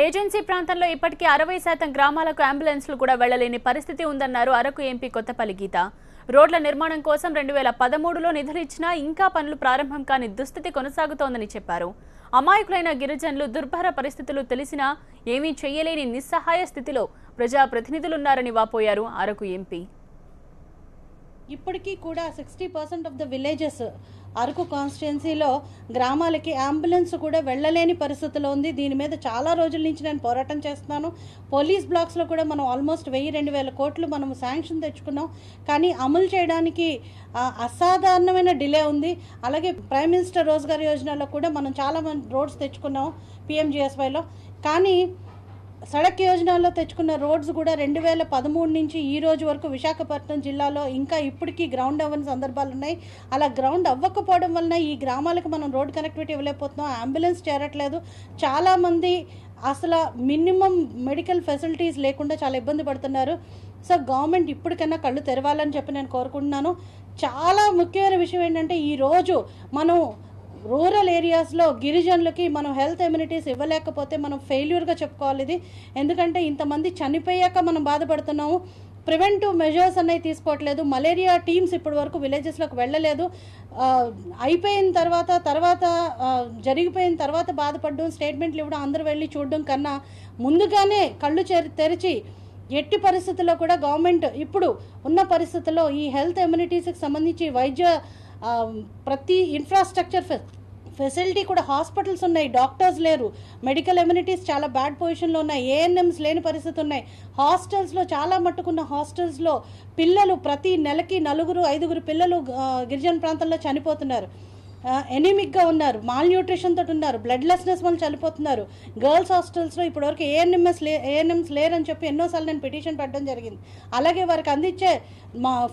Agency ప్రాంతంలో ఇప్పటికీ 60% గ్రామాలకు అంబులెన్స్లు కూడా వెళ్లలేని పరిస్థితి ఉందన్నారు అరకు ఎంపీ కొత్తపల్లి గీత. రోడ్ల నిర్మాణం కోసం 2013లో నిధులు ఇచ్చినా ఇంకా పనులు ప్రారంభం కాని దుస్థితి కొనసాగుతోందని చెప్పారు. అమాయకులైన గిరిజనులు దుర్భర పరిస్థితులు తెలిసినా ఏమీ చేయలేని నిస్సహాయ స్థితిలో ప్రజాప్రతినిధులున్నారని వాపోయారు అరకు ఎంపీ. ఇప్పటికీ కూడా 60% ఆఫ్ ద విలేజెస్ అరకు కాన్స్టిట్యున్సీలో గ్రామాలకి అంబులెన్స్ కూడా వెళ్ళలేని పరిస్థితిలో ఉంది. దీని మీద చాలా రోజుల నుంచి నేను పోరాటం చేస్తున్నాను. పోలీస్ బ్లాక్స్లో కూడా మనం ఆల్మోస్ట్ 1000-2000 కోట్లు మనం శాంక్షన్ తెచ్చుకున్నాం. కానీ అమలు చేయడానికి అసాధారణమైన డిలే ఉంది. అలాగే ప్రైమ్ మినిస్టర్ రోజ్గార్ యోజనలో కూడా మనం చాలా మంది రోడ్స్ తెచ్చుకున్నాం PMGSYలో. కానీ సడక్ యోజనలో తెచ్చుకున్న రోడ్స్ కూడా 2013 నుంచి ఈ రోజు వరకు విశాఖపట్నం జిల్లాలో ఇంకా ఇప్పటికీ గ్రౌండ్ అవ్వని సందర్భాలు ఉన్నాయి. అలా గ్రౌండ్ అవ్వకపోవడం వలన ఈ గ్రామాలకు మనం రోడ్ కనెక్టివిటీ ఇవ్వలేకపోతున్నాం. అంబులెన్స్ చేరట్లేదు. చాలామంది అసలు మినిమం మెడికల్ ఫెసిలిటీస్ లేకుండా చాలా ఇబ్బంది పడుతున్నారు. సో గవర్నమెంట్ ఇప్పటికైనా కళ్ళు తెరవాలని చెప్పి నేను కోరుకుంటున్నాను. చాలా ముఖ్యమైన విషయం ఏంటంటే ఈరోజు మనం రూరల్ ఏరియాస్లో గిరిజనులకి మనం హెల్త్ ఎమ్యూనిటీస్ ఇవ్వలేకపోతే మనం ఫెయిల్యూర్గా చెప్పుకోవాలి ఇది. ఎందుకంటే ఇంతమంది చనిపోయాక మనం బాధపడుతున్నాము. ప్రివెంటివ్ మెజర్స్ అనేవి తీసుకోవట్లేదు. మలేరియా టీమ్స్ ఇప్పటి వరకు విలేజెస్లోకి వెళ్ళలేదు. అయిపోయిన తర్వాత జరిగిపోయిన తర్వాత బాధపడడం, స్టేట్మెంట్లు ఇవ్వడం, అందరూ వెళ్ళి చూడడం కన్నా ముందుగానే కళ్ళు తెరిచి ఎట్టి పరిస్థితుల్లో కూడా గవర్నమెంట్ ఇప్పుడు ఉన్న పరిస్థితుల్లో ఈ హెల్త్ ఎమ్యూనిటీస్కి సంబంధించి వైద్య ప్రతి ఇన్ఫ్రాస్ట్రక్చర్ ఫెసిలిటీ కూడా హాస్పిటల్స్ ఉన్నాయి, డాక్టర్స్ లేరు, మెడికల్ ఎమ్యూనిటీస్ చాలా బ్యాడ్ పొజిషన్లో ఉన్నాయి, ANMs లేని పరిస్థితి ఉన్నాయి. హాస్టల్స్లో చాలా మట్టుకున్న హాస్టల్స్లో పిల్లలు ప్రతి నెలకి 4-5 పిల్లలు గిరిజన ప్రాంతాల్లో చనిపోతున్నారు. ఎనిమిక్గా ఉన్నారు, మాల్ న్యూట్రిషన్ తోటి ఉన్నారు, బ్లడ్లెస్నెస్ వల్ల చనిపోతున్నారు. గర్ల్స్ హాస్టల్స్లో ఇప్పటివరకు ANMs లేరని చెప్పి ఎన్నోసార్లు నేను పిటిషన్ పెట్టడం జరిగింది. అలాగే వారికి అందించే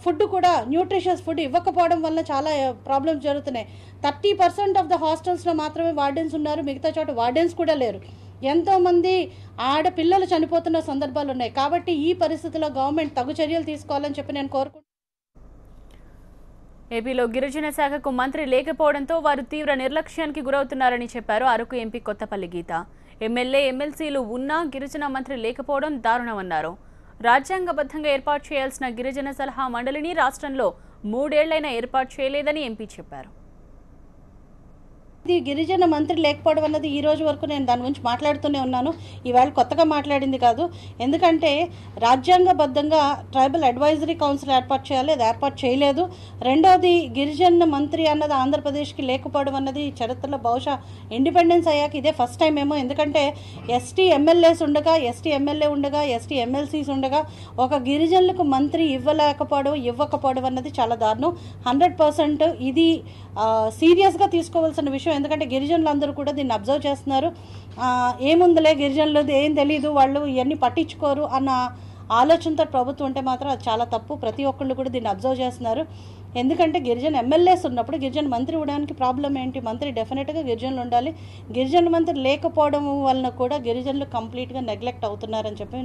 ఫుడ్ కూడా న్యూట్రిషియస్ ఫుడ్ ఇవ్వకపోవడం వల్ల చాలా ప్రాబ్లమ్స్ జరుగుతున్నాయి. 30% ఆఫ్ ద హాస్టల్స్లో మాత్రమే వార్డెన్స్ ఉన్నారు, మిగతా చోట వార్డెన్స్ కూడా లేరు. ఎంతోమంది ఆడపిల్లలు చనిపోతున్న సందర్భాలు ఉన్నాయి. కాబట్టి ఈ పరిస్థితిలో గవర్నమెంట్ తగు చర్యలు తీసుకోవాలని చెప్పి నేను కోరుకుంటున్నాను. ఏపీలో గిరిజన శాఖకు మంత్రి లేకపోవడంతో వారు తీవ్ర నిర్లక్ష్యానికి గురవుతున్నారని చెప్పారు అరకు ఎంపీ కొత్తపల్లి గీత. ఎమ్మెల్యే ఎమ్మెల్సీలు ఉన్నా గిరిజన మంత్రి లేకపోవడం దారుణమన్నారు. రాజ్యాంగబద్ధంగా ఏర్పాటు చేయాల్సిన గిరిజన సలహా మండలిని రాష్ట్రంలో 3 ఏళ్లైనా ఏర్పాటు చేయలేదని ఎంపీ చెప్పారు. ఇది గిరిజన మంత్రి లేకపోవడం అన్నది ఈ రోజు వరకు నేను దాని గురించి మాట్లాడుతూనే ఉన్నాను. ఈవేళ కొత్తగా మాట్లాడింది కాదు. ఎందుకంటే రాజ్యాంగబద్ధంగా ట్రైబల్ అడ్వైజరీ కౌన్సిల్ ఏర్పాటు చేయాలి, అది ఏర్పాటు చేయలేదు. రెండోది గిరిజన మంత్రి అన్నది ఆంధ్రప్రదేశ్కి లేకపోవడం అన్నది చరిత్రలో బహుశా ఇండిపెండెన్స్ అయ్యాక ఇదే ఫస్ట్ టైం ఏమో. ఎందుకంటే ఎస్టీ ఎమ్మెల్యేస్ ఉండగా, ఎస్టీ ఎమ్మెల్యే ఉండగా, ఎస్టీ ఎమ్మెల్సీస్ ఉండగా ఒక గిరిజనులకు మంత్రి ఇవ్వకపోవడం అన్నది చాలా దారుణం. 100% ఇది సీరియస్గా తీసుకోవాల్సిన విషయం. ఎందుకంటే గిరిజనులు అందరూ కూడా దీన్ని అబ్జర్వ్ చేస్తున్నారు. ఏముందిలే గిరిజనులు ఏం తెలీదు, వాళ్ళు ఇవన్నీ పట్టించుకోరు అన్న ఆలోచనతో ప్రభుత్వం ఉంటే మాత్రం అది చాలా తప్పు. ప్రతి ఒక్కళ్ళు కూడా దీన్ని అబ్జర్వ్ చేస్తున్నారు. ఎందుకంటే గిరిజన ఎమ్మెల్యేస్ ఉన్నప్పుడు గిరిజన మంత్రి ఇవ్వడానికి ప్రాబ్లం ఏంటి? మంత్రి డెఫినెట్గా గిరిజనులు ఉండాలి. గిరిజన మంత్రి లేకపోవడం వలన కూడా గిరిజనులు కంప్లీట్గా నెగ్లెక్ట్ అవుతున్నారని చెప్పి